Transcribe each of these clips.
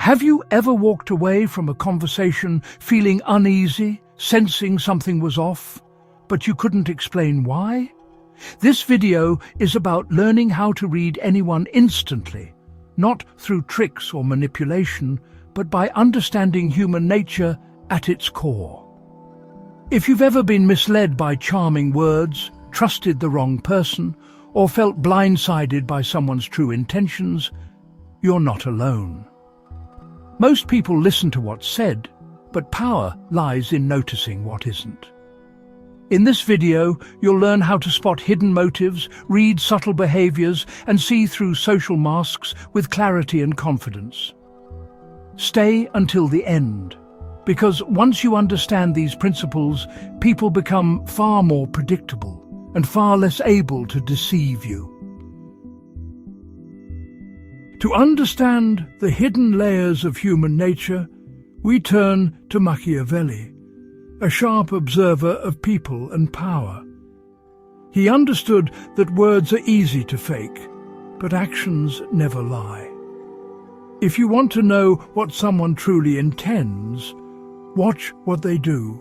Have you ever walked away from a conversation feeling uneasy, sensing something was off, but you couldn't explain why? This video is about learning how to read anyone instantly, not through tricks or manipulation, but by understanding human nature at its core. If you've ever been misled by charming words, trusted the wrong person, or felt blindsided by someone's true intentions, you're not alone. Most people listen to what's said, but power lies in noticing what isn't. In this video, you'll learn how to spot hidden motives, read subtle behaviors, and see through social masks with clarity and confidence. Stay until the end, because once you understand these principles, people become far more predictable and far less able to deceive you. To understand the hidden layers of human nature, we turn to Machiavelli, a sharp observer of people and power. He understood that words are easy to fake, but actions never lie. If you want to know what someone truly intends, watch what they do,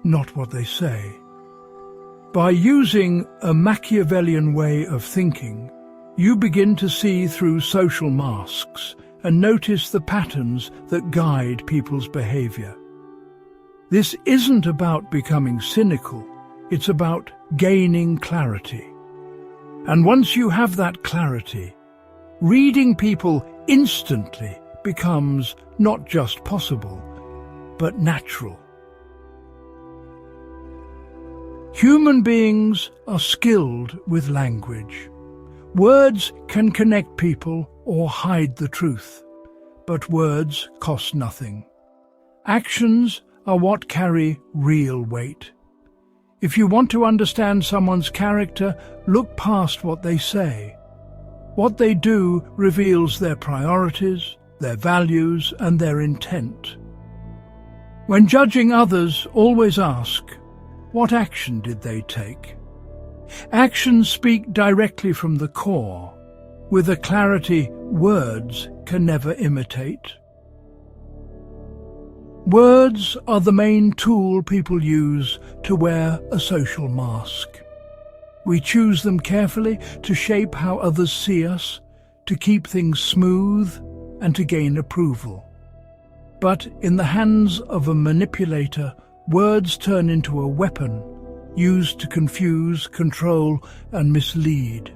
not what they say. By using a Machiavellian way of thinking, you begin to see through social masks and notice the patterns that guide people's behavior. This isn't about becoming cynical, it's about gaining clarity. And once you have that clarity, reading people instantly becomes not just possible, but natural. Human beings are skilled with language. Words can connect people or hide the truth, but words cost nothing. Actions are what carry real weight. If you want to understand someone's character, look past what they say. What they do reveals their priorities, their values, and their intent. When judging others, always ask, what action did they take? Actions speak directly from the core, with a clarity words can never imitate. Words are the main tool people use to wear a social mask. We choose them carefully to shape how others see us, to keep things smooth, and to gain approval. But in the hands of a manipulator, words turn into a weapon used to confuse, control, and mislead.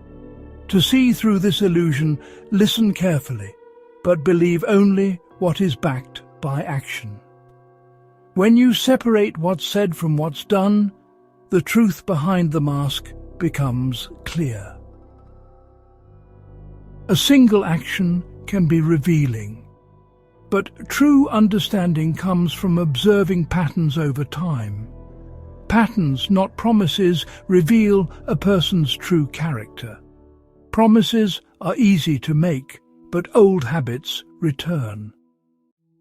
To see through this illusion, listen carefully, but believe only what is backed by action. When you separate what's said from what's done, the truth behind the mask becomes clear. A single action can be revealing, but true understanding comes from observing patterns over time. Patterns, not promises, reveal a person's true character. Promises are easy to make, but old habits return.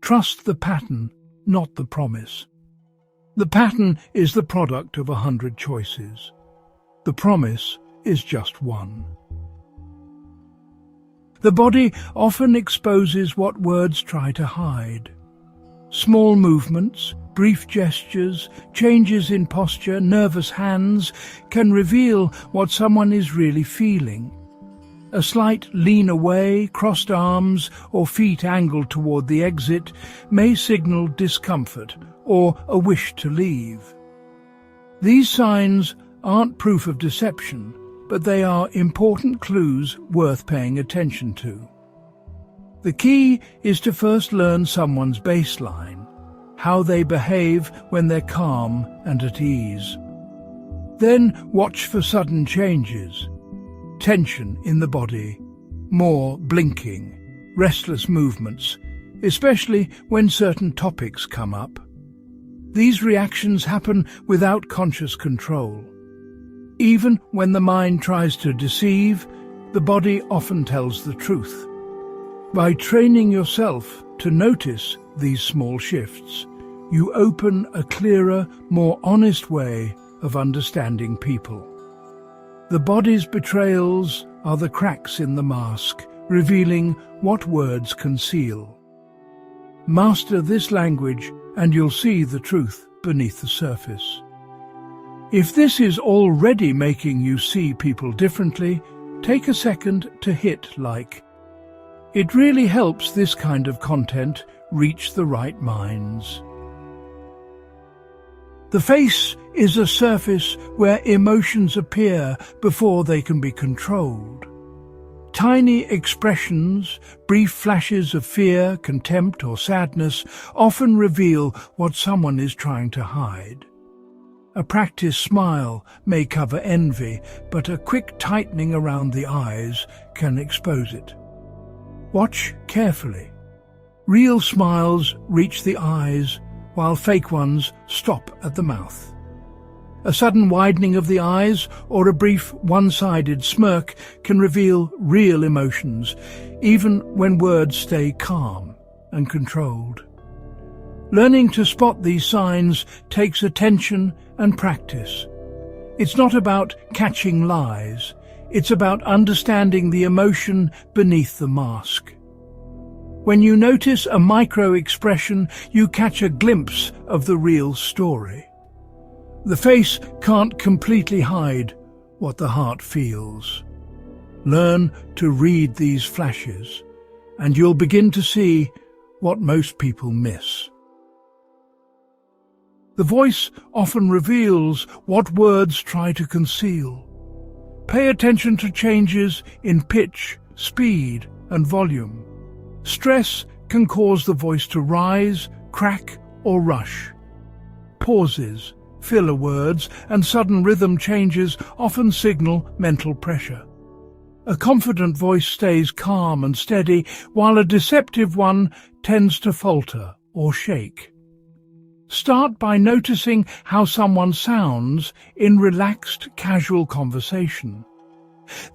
Trust the pattern, not the promise. The pattern is the product of 100 choices. The promise is just one. The body often exposes what words try to hide. Small movements, brief gestures, changes in posture, nervous hands can reveal what someone is really feeling. A slight lean away, crossed arms, or feet angled toward the exit may signal discomfort or a wish to leave. These signs aren't proof of deception, but they are important clues worth paying attention to. The key is to first learn someone's baseline, how they behave when they're calm and at ease. Then watch for sudden changes, tension in the body, more blinking, restless movements, especially when certain topics come up. These reactions happen without conscious control. Even when the mind tries to deceive, the body often tells the truth. By training yourself to notice these small shifts, you open a clearer, more honest way of understanding people. The body's betrayals are the cracks in the mask, revealing what words conceal. Master this language and you'll see the truth beneath the surface. If this is already making you see people differently, take a second to hit like. It really helps this kind of content reach the right minds. The face is a surface where emotions appear before they can be controlled. Tiny expressions, brief flashes of fear, contempt or sadness often reveal what someone is trying to hide. A practiced smile may cover envy, but a quick tightening around the eyes can expose it. Watch carefully. Real smiles reach the eyes, while fake ones stop at the mouth. A sudden widening of the eyes or a brief one-sided smirk can reveal real emotions, even when words stay calm and controlled. Learning to spot these signs takes attention and practice. It's not about catching lies, it's about understanding the emotion beneath the mask. When you notice a micro-expression, you catch a glimpse of the real story. The face can't completely hide what the heart feels. Learn to read these flashes, and you'll begin to see what most people miss. The voice often reveals what words try to conceal. Pay attention to changes in pitch, speed, and volume. Stress can cause the voice to rise, crack, or rush. Pauses, filler words, and sudden rhythm changes often signal mental pressure. A confident voice stays calm and steady, while a deceptive one tends to falter or shake. Start by noticing how someone sounds in relaxed, casual conversation.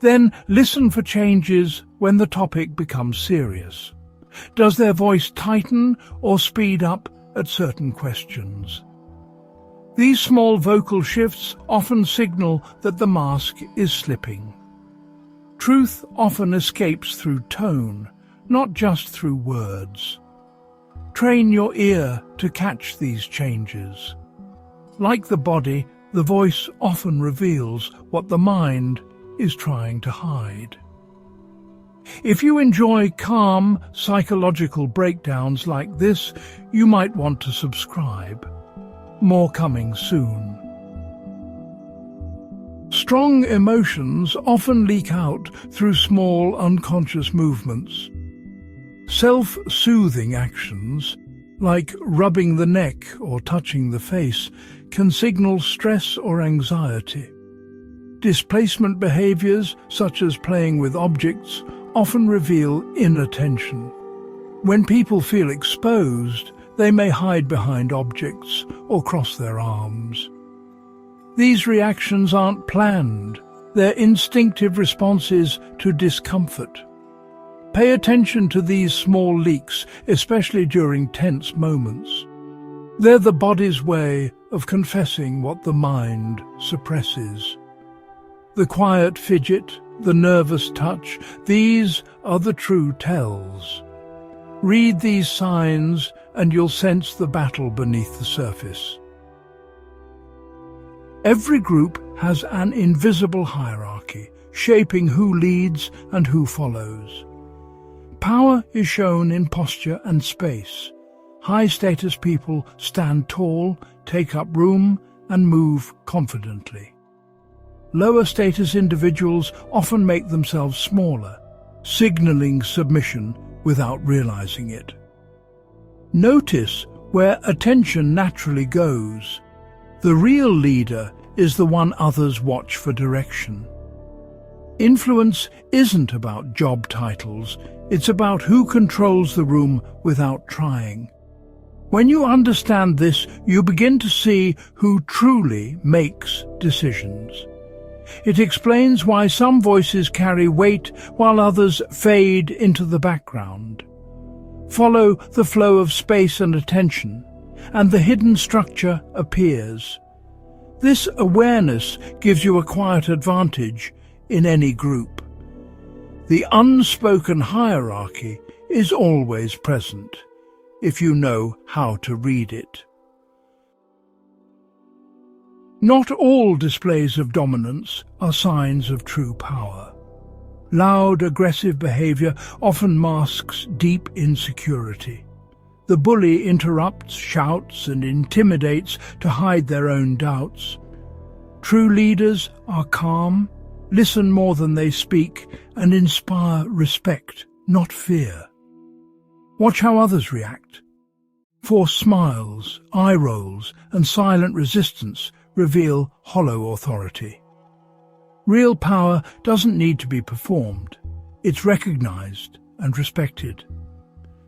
Then listen for changes when the topic becomes serious. Does their voice tighten or speed up at certain questions? These small vocal shifts often signal that the mask is slipping. Truth often escapes through tone, not just through words. Train your ear to catch these changes. Like the body, the voice often reveals what the mind is trying to hide. If you enjoy calm, psychological breakdowns like this, you might want to subscribe. More coming soon. Strong emotions often leak out through small, unconscious movements. Self-soothing actions, like rubbing the neck or touching the face, can signal stress or anxiety. Displacement behaviors, such as playing with objects, often reveal inner tension. When people feel exposed, they may hide behind objects or cross their arms. These reactions aren't planned, they're instinctive responses to discomfort. Pay attention to these small leaks, especially during tense moments. They're the body's way of confessing what the mind suppresses. The quiet fidget, the nervous touch, these are the true tells. Read these signs and you'll sense the battle beneath the surface. Every group has an invisible hierarchy, shaping who leads and who follows. Power is shown in posture and space. High-status people stand tall, take up room, and move confidently. Lower-status individuals often make themselves smaller, signaling submission without realizing it. Notice where attention naturally goes. The real leader is the one others watch for direction. Influence isn't about job titles, it's about who controls the room without trying. When you understand this, you begin to see who truly makes decisions. It explains why some voices carry weight while others fade into the background. Follow the flow of space and attention, and the hidden structure appears. This awareness gives you a quiet advantage in any group. The unspoken hierarchy is always present. if you know how to read it. Not all displays of dominance are signs of true power. Loud, aggressive behavior often masks deep insecurity. The bully interrupts, shouts, and intimidates to hide their own doubts. True leaders are calm, listen more than they speak, and inspire respect, not fear. Watch how others react. Forced smiles, eye rolls, and silent resistance reveal hollow authority. Real power doesn't need to be performed. It's recognized and respected.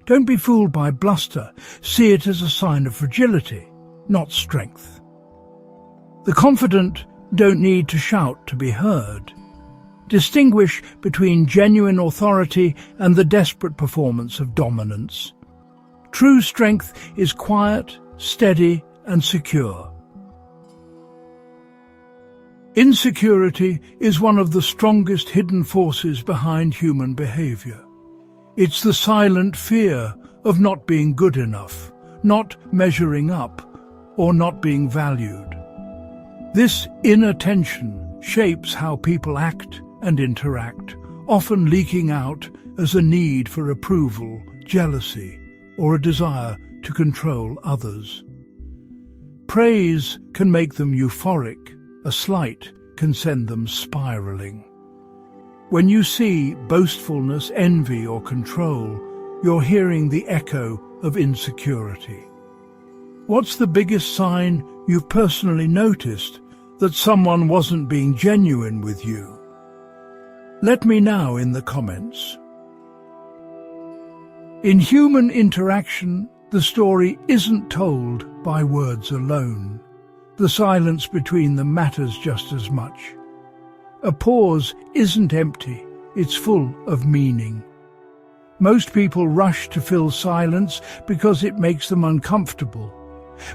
Don't be fooled by bluster. See it as a sign of fragility, not strength. The confident don't need to shout to be heard. Distinguish between genuine authority and the desperate performance of dominance. True strength is quiet, steady, and secure. Insecurity is one of the strongest hidden forces behind human behavior. It's the silent fear of not being good enough, not measuring up, or not being valued. This inner tension shapes how people act and interact, often leaking out as a need for approval, jealousy, or a desire to control others. Praise can make them euphoric. A slight can send them spiraling. When you see boastfulness, envy, or control, you're hearing the echo of insecurity. What's the biggest sign you've personally noticed that someone wasn't being genuine with you? Let me know in the comments. In human interaction, the story isn't told by words alone. The silence between them matters just as much. A pause isn't empty, it's full of meaning. Most people rush to fill silence because it makes them uncomfortable.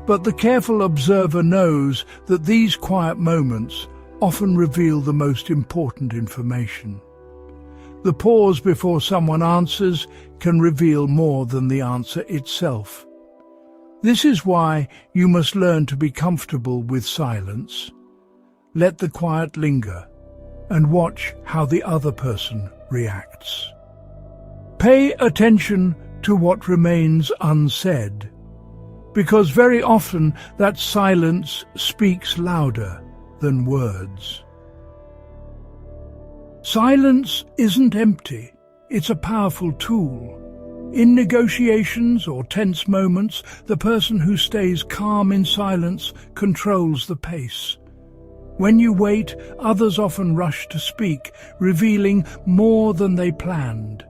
But the careful observer knows that these quiet moments often reveal the most important information. The pause before someone answers can reveal more than the answer itself. This is why you must learn to be comfortable with silence. Let the quiet linger and watch how the other person reacts. Pay attention to what remains unsaid, because very often that silence speaks louder than words. Silence isn't empty, it's a powerful tool. In negotiations or tense moments, the person who stays calm in silence controls the pace. When you wait, others often rush to speak, revealing more than they planned.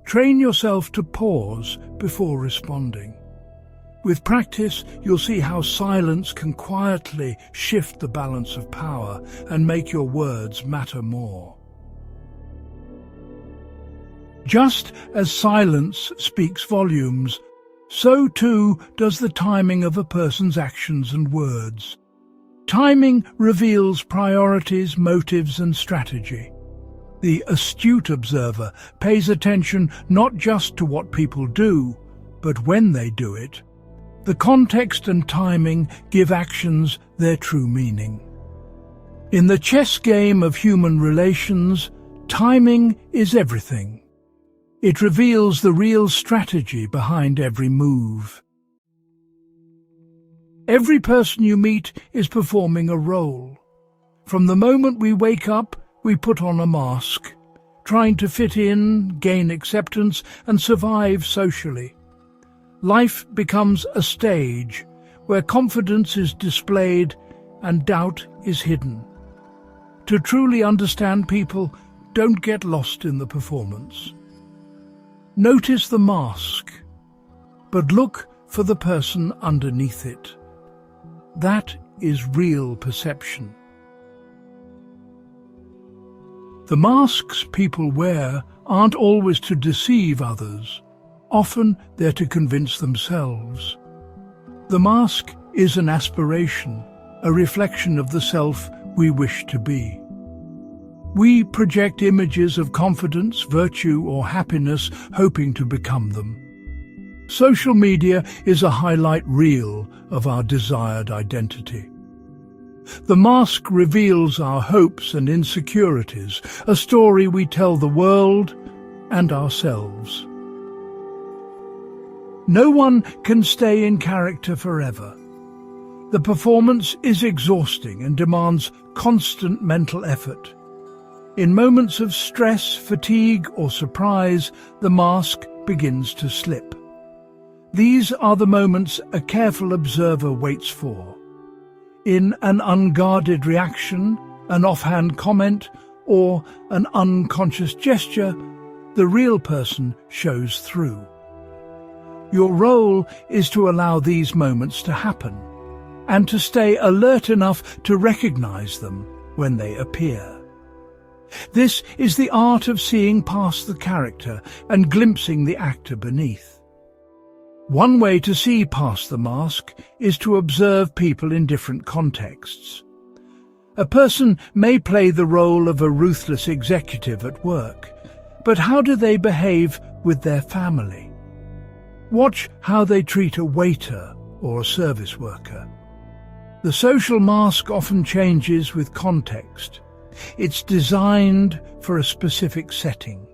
Train yourself to pause before responding. With practice, you'll see how silence can quietly shift the balance of power and make your words matter more. Just as silence speaks volumes, so too does the timing of a person's actions and words. Timing reveals priorities, motives, and strategy. The astute observer pays attention not just to what people do, but when they do it. The context and timing give actions their true meaning. In the chess game of human relations, timing is everything. It reveals the real strategy behind every move. Every person you meet is performing a role. From the moment we wake up, we put on a mask, trying to fit in, gain acceptance, and survive socially. Life becomes a stage where confidence is displayed and doubt is hidden. To truly understand people, don't get lost in the performance. Notice the mask, but look for the person underneath it. That is real perception. The masks people wear aren't always to deceive others. Often they're to convince themselves. The mask is an aspiration, a reflection of the self we wish to be. We project images of confidence, virtue, or happiness, hoping to become them. Social media is a highlight reel of our desired identity. The mask reveals our hopes and insecurities, a story we tell the world and ourselves. No one can stay in character forever. The performance is exhausting and demands constant mental effort. In moments of stress, fatigue, or surprise, the mask begins to slip. These are the moments a careful observer waits for. In an unguarded reaction, an offhand comment, or an unconscious gesture, the real person shows through. Your role is to allow these moments to happen, and to stay alert enough to recognize them when they appear. This is the art of seeing past the character and glimpsing the actor beneath. One way to see past the mask is to observe people in different contexts. A person may play the role of a ruthless executive at work, but how do they behave with their family? Watch how they treat a waiter or a service worker. The social mask often changes with context. It's designed for a specific setting.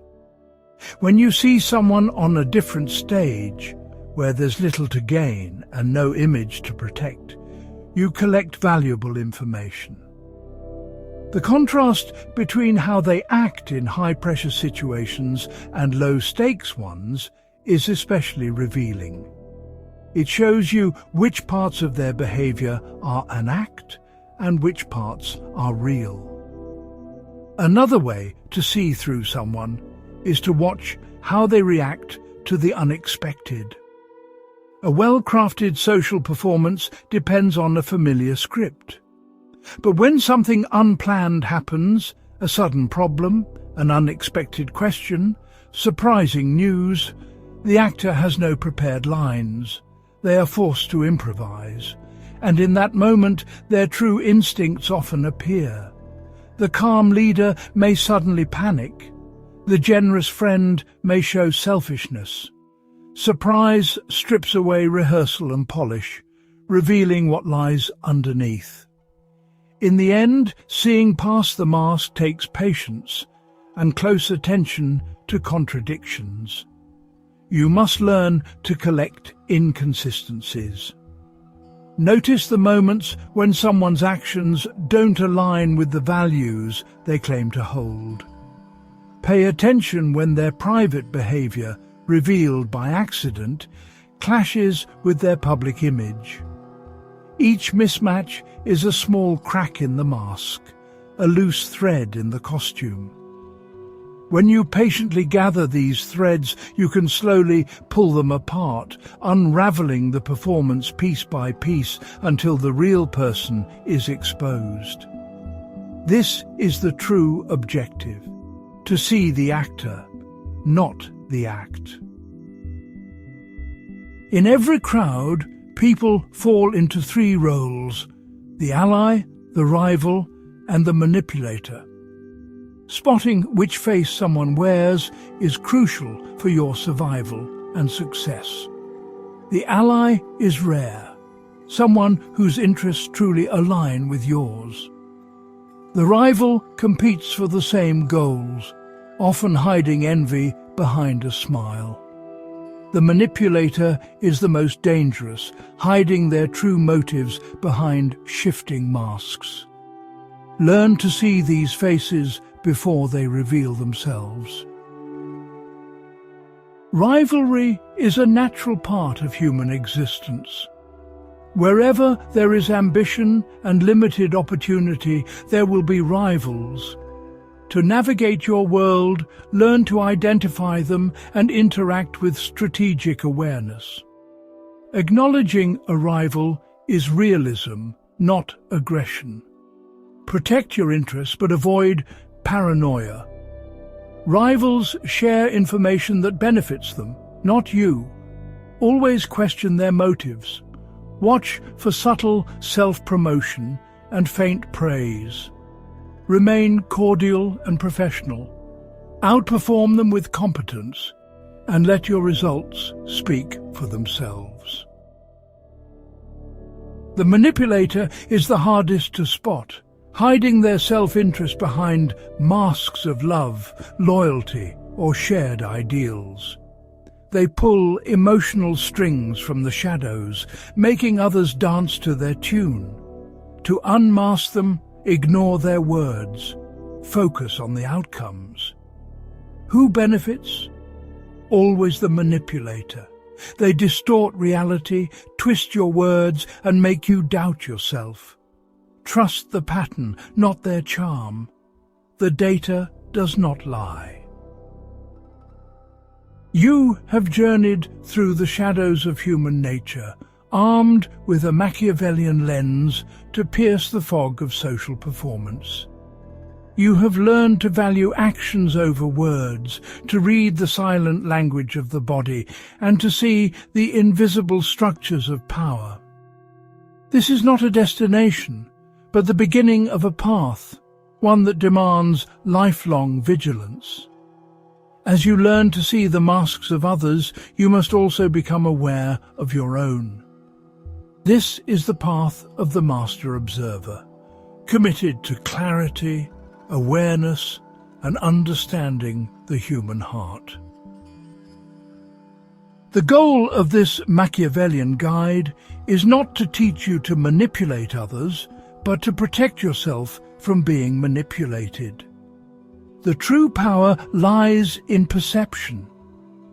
When you see someone on a different stage, where there's little to gain and no image to protect, you collect valuable information. The contrast between how they act in high-pressure situations and low-stakes ones is especially revealing. It shows you which parts of their behavior are an act and which parts are real. Another way to see through someone is to watch how they react to the unexpected. A well-crafted social performance depends on a familiar script. But when something unplanned happens, a sudden problem, an unexpected question, surprising news, the actor has no prepared lines. They are forced to improvise, and in that moment their true instincts often appear. The calm leader may suddenly panic. The generous friend may show selfishness. Surprise strips away rehearsal and polish, revealing what lies underneath. In the end, seeing past the mask takes patience and close attention to contradictions. You must learn to collect inconsistencies. Notice the moments when someone's actions don't align with the values they claim to hold. Pay attention when their private behavior, revealed by accident, clashes with their public image. Each mismatch is a small crack in the mask, a loose thread in the costume. When you patiently gather these threads, you can slowly pull them apart, unraveling the performance piece by piece until the real person is exposed. This is the true objective: to see the actor, not the act. In every crowd, people fall into three roles: the ally, the rival, and the manipulator. Spotting which face someone wears is crucial for your survival and success. The ally is rare, someone whose interests truly align with yours. The rival competes for the same goals, often hiding envy behind a smile. The manipulator is the most dangerous, hiding their true motives behind shifting masks. Learn to see these faces before they reveal themselves. Rivalry is a natural part of human existence. Wherever there is ambition and limited opportunity, there will be rivals. To navigate your world, learn to identify them and interact with strategic awareness. Acknowledging a rival is realism, not aggression. Protect your interests, but avoid paranoia. Rivals share information that benefits them, not you. Always question their motives. Watch for subtle self-promotion and faint praise. Remain cordial and professional. Outperform them with competence, and let your results speak for themselves. The manipulator is the hardest to spot, hiding their self-interest behind masks of love, loyalty, or shared ideals. They pull emotional strings from the shadows, making others dance to their tune. To unmask them, ignore their words. Focus on the outcomes. Who benefits? Always the manipulator. They distort reality, twist your words, and make you doubt yourself. Trust the pattern, not their charm. The data does not lie. You have journeyed through the shadows of human nature, armed with a Machiavellian lens to pierce the fog of social performance. You have learned to value actions over words, to read the silent language of the body, and to see the invisible structures of power. This is not a destination, but the beginning of a path, one that demands lifelong vigilance. As you learn to see the masks of others, you must also become aware of your own. This is the path of the master observer, committed to clarity, awareness, and understanding the human heart. The goal of this Machiavellian guide is not to teach you to manipulate others, but to protect yourself from being manipulated. The true power lies in perception,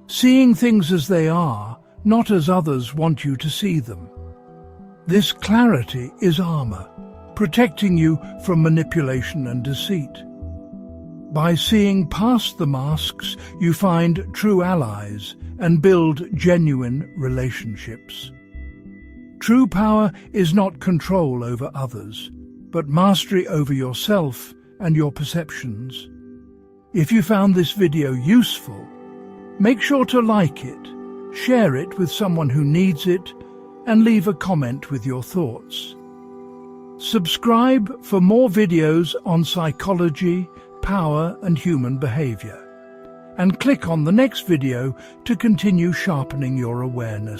seeing things as they are, not as others want you to see them. This clarity is armor, protecting you from manipulation and deceit. By seeing past the masks, you find true allies and build genuine relationships. True power is not control over others, but mastery over yourself and your perceptions. If you found this video useful, make sure to like it, share it with someone who needs it, and leave a comment with your thoughts. Subscribe for more videos on psychology, power, and human behavior. And click on the next video to continue sharpening your awareness.